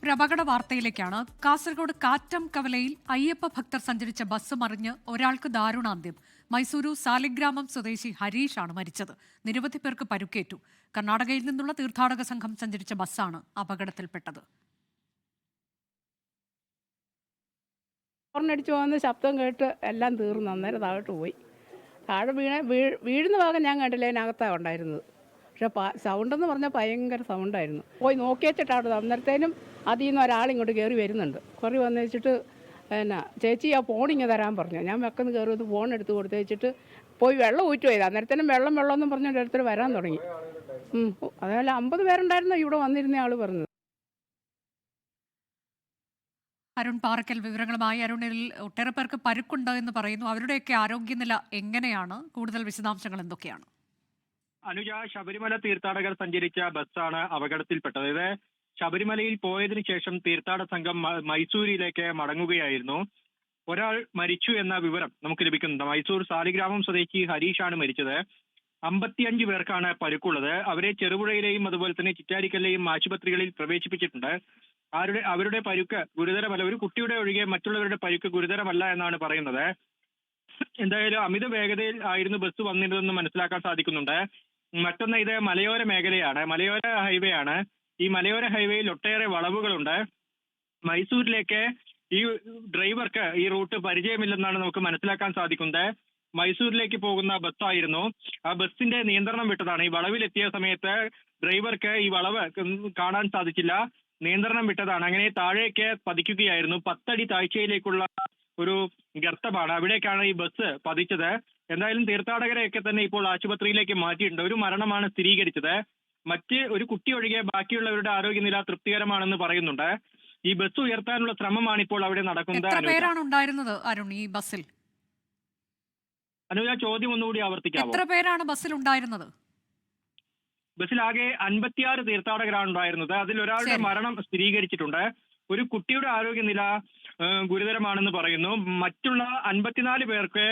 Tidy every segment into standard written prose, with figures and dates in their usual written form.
ഒരു അപകട വാർത്തയിലേക്കാണ്. കാസർഗോഡ് കാറ്റം കവലയിൽ അയ്യപ്പ ഭക്തർ സഞ്ചരിച്ച ബസ് മറിഞ്ഞ് ഒരാൾക്ക് ദാരുണാന്ത്യം. മൈസൂരു സാലിഗ്രാമം സ്വദേശി ഹരീഷാണ് മരിച്ചത്. നിരവധി പേർക്ക് പരുക്കേറ്റു. കർണാടകയിൽ നിന്നുള്ള തീർത്ഥാടക സംഘം സഞ്ചരിച്ച ബസ്സാണ് അപകടത്തിൽപ്പെട്ടത്. ഹോർണടിച്ചു പോകുന്ന ശബ്ദം കേട്ട് എല്ലാം തീർന്നു. അന്നേരം താഴോട്ട് പോയി. താഴെ വീഴുന്ന ഭാഗം ഞാൻ കണ്ടില്ല, അതിനകത്താണ് ഉണ്ടായിരുന്നത്. പക്ഷേ സൗണ്ടെന്ന് പറഞ്ഞാൽ ഭയങ്കര സൗണ്ടായിരുന്നു. പോയി നോക്കി വെച്ചിട്ടാണ്. അന്നേരത്തേനും അതിൽ നിന്ന് ഒരാളിങ്ങോട്ട് കയറി വരുന്നുണ്ട്. കയറി വന്നു വെച്ചിട്ട് ചേച്ചി ആ ഫോണിങ്ങ് തരാൻ പറഞ്ഞു. ഞാൻ വെക്കുന്ന കയറി വന്ന് ഫോൺ എടുത്ത് കൊടുത്ത് വെച്ചിട്ട് പോയി വെള്ളം ഊറ്റി പോയത്. അന്നേരത്തേനും വെള്ളം എന്ന് പറഞ്ഞിട്ട് അടുത്ത് വരാൻ തുടങ്ങി. അതേപോലെ 50 പേരുണ്ടായിരുന്നു ഇവിടെ വന്നിരുന്ന ആൾ പറഞ്ഞത്. അരുൺ പാറക്കൽ വിവരങ്ങളുമായി. അരുണിൽ ഒട്ടേറെ പേർക്ക് പരുക്കുണ്ട് എന്ന് പറയുന്നു. അവരുടെയൊക്കെ ആരോഗ്യനില എങ്ങനെയാണ്? കൂടുതൽ വിശദാംശങ്ങൾ എന്തൊക്കെയാണ്? അനുജ, ശബരിമല തീർത്ഥാടകർ സഞ്ചരിച്ച ബസ്സാണ് അപകടത്തിൽപ്പെട്ടത്. ഇത് ശബരിമലയിൽ പോയതിനു ശേഷം തീർത്ഥാടക സംഘം മൈസൂരിലേക്ക് മടങ്ങുകയായിരുന്നു. ഒരാൾ മരിച്ചു എന്ന വിവരം നമുക്ക് ലഭിക്കുന്നുണ്ട്. മൈസൂർ സാലിഗ്രാമം സ്വദേശി ഹരീഷാണ് മരിച്ചത്. 55 പേർക്കാണ് പരുക്കുള്ളത്. അവരെ ചെറുപുഴയിലെയും അതുപോലെ തന്നെ ചിറ്റാരിക്കലിലെയും ആശുപത്രികളിൽ പ്രവേശിപ്പിച്ചിട്ടുണ്ട്. അവരുടെ പരുക്ക് ഗുരുതരമല്ല. ഒരു കുട്ടിയുടെ ഒഴികെ മറ്റുള്ളവരുടെ പരുക്ക് ഗുരുതരമല്ല എന്നാണ് പറയുന്നത്. എന്തായാലും അമിത വേഗതയിൽ ആയിരുന്നു ബസ് വന്നിരുന്നതെന്ന് മനസ്സിലാക്കാൻ സാധിക്കുന്നുണ്ട്. മറ്റൊന്ന്, ഇത് മലയോര മേഖലയാണ്, മലയോര ഹൈവേ ആണ്. ഈ മലയോര ഹൈവേയിൽ ഒട്ടേറെ വളവുകളുണ്ട്. മൈസൂരിലേക്ക് ഈ ഡ്രൈവർക്ക് ഈ റൂട്ട് പരിചയമില്ലെന്നാണ് നമുക്ക് മനസ്സിലാക്കാൻ സാധിക്കുന്നത്. മൈസൂരിലേക്ക് പോകുന്ന ബസ്സായിരുന്നു. ആ ബസ്സിന്റെ നിയന്ത്രണം വിട്ടതാണ്. ഈ വളവിലെത്തിയ സമയത്ത് ഡ്രൈവർക്ക് ഈ വളവ് കാണാൻ സാധിച്ചില്ല, നിയന്ത്രണം വിട്ടതാണ്. അങ്ങനെ താഴേക്ക് പതിക്കുകയായിരുന്നു. 10 അടി താഴ്ചയിലേക്കുള്ള ഒരു ഗർത്തമാണ്. അവിടേക്കാണ് ഈ ബസ് പതിച്ചത്. എന്തായാലും തീർത്ഥാടകരെയൊക്കെ തന്നെ ഇപ്പോൾ ആശുപത്രിയിലേക്ക് മാറ്റിയിട്ടുണ്ട്. ഒരു മരണമാണ് സ്ഥിരീകരിച്ചത്. മറ്റ് ഒരു കുട്ടി ഒഴികെ ബാക്കിയുള്ളവരുടെ ആരോഗ്യനില തൃപ്തികരമാണെന്ന് പറയുന്നുണ്ട്. ഈ ബസ് ഉയർത്താനുള്ള ശ്രമമാണ് ഇപ്പോൾ അവിടെ നടക്കുന്നത്. എത്ര പേരാണ് ഉണ്ടായിരുന്നത് അരുൺ ഈ ബസ്സിൽ? അനുജ, ചോദ്യം ഒന്നുകൂടി ആവർത്തിക്കാമോ? എത്ര പേരാണ് ബസ്സിൽ ഉണ്ടായിരുന്നത്? ബസ്സിലാകെ 56 തീർത്ഥാടകരാണ് ഉണ്ടായിരുന്നത്. അതിൽ ഒരാളുടെ മരണം സ്ഥിരീകരിച്ചിട്ടുണ്ട്. ഒരു കുട്ടിയുടെ ആരോഗ്യനില ഗുരുതരമാണെന്ന് പറയുന്നു. മറ്റുള്ള 54 പേർക്ക്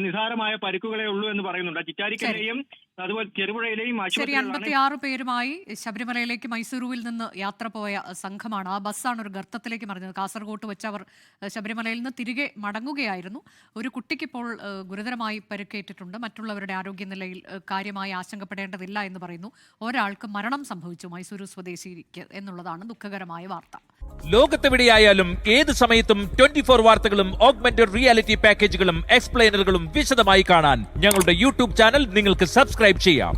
നിസാരമായ പരിക്കുകളെ ഉള്ളൂ എന്ന് പറയുന്നുണ്ട്. ചിറ്റാരിക്കലെയും അതുപോലെ ചെറുപുഴയിലെയും 56 പേരുമായി ശബരിമലയിലേക്ക് മൈസൂരുവിൽ നിന്ന് യാത്ര പോയ സംഘമാണ്. ആ ബസ്സാണ് ഒരു ഗർത്തത്തിലേക്ക് മറിഞ്ഞത്. കാസർഗോട്ട് വെച്ച് അവർ ശബരിമലയിൽ നിന്ന് തിരികെ മടങ്ങുകയായിരുന്നു. ഒരു കുട്ടിക്കിപ്പോൾ ഗുരുതരമായി പരിക്കേറ്റിട്ടുണ്ട്. മറ്റുള്ളവരുടെ ആരോഗ്യനിലയിൽ കാര്യമായി ആശങ്കപ്പെടേണ്ടതില്ല എന്ന് പറയുന്നു. ഒരാൾക്ക് മരണം സംഭവിച്ചു മൈസൂരു സ്വദേശിക്ക് എന്നുള്ളതാണ് ദുഃഖകരമായ വാർത്ത. ലോകത്തെവിടെയായാലും ഏത് സമയത്തും 24 വാർത്തകളും ഓഗ്മെന്റഡ് റിയാലിറ്റി പാക്കേജുകളും എക്സ്പ്ലെയിനറുകളും വിശദമായി കാണാൻ ഞങ്ങളുടെ യൂട്യൂബ് ചാനൽ നിങ്ങൾക്ക് സബ്സ്ക്രൈബ് ചെയ്യാം.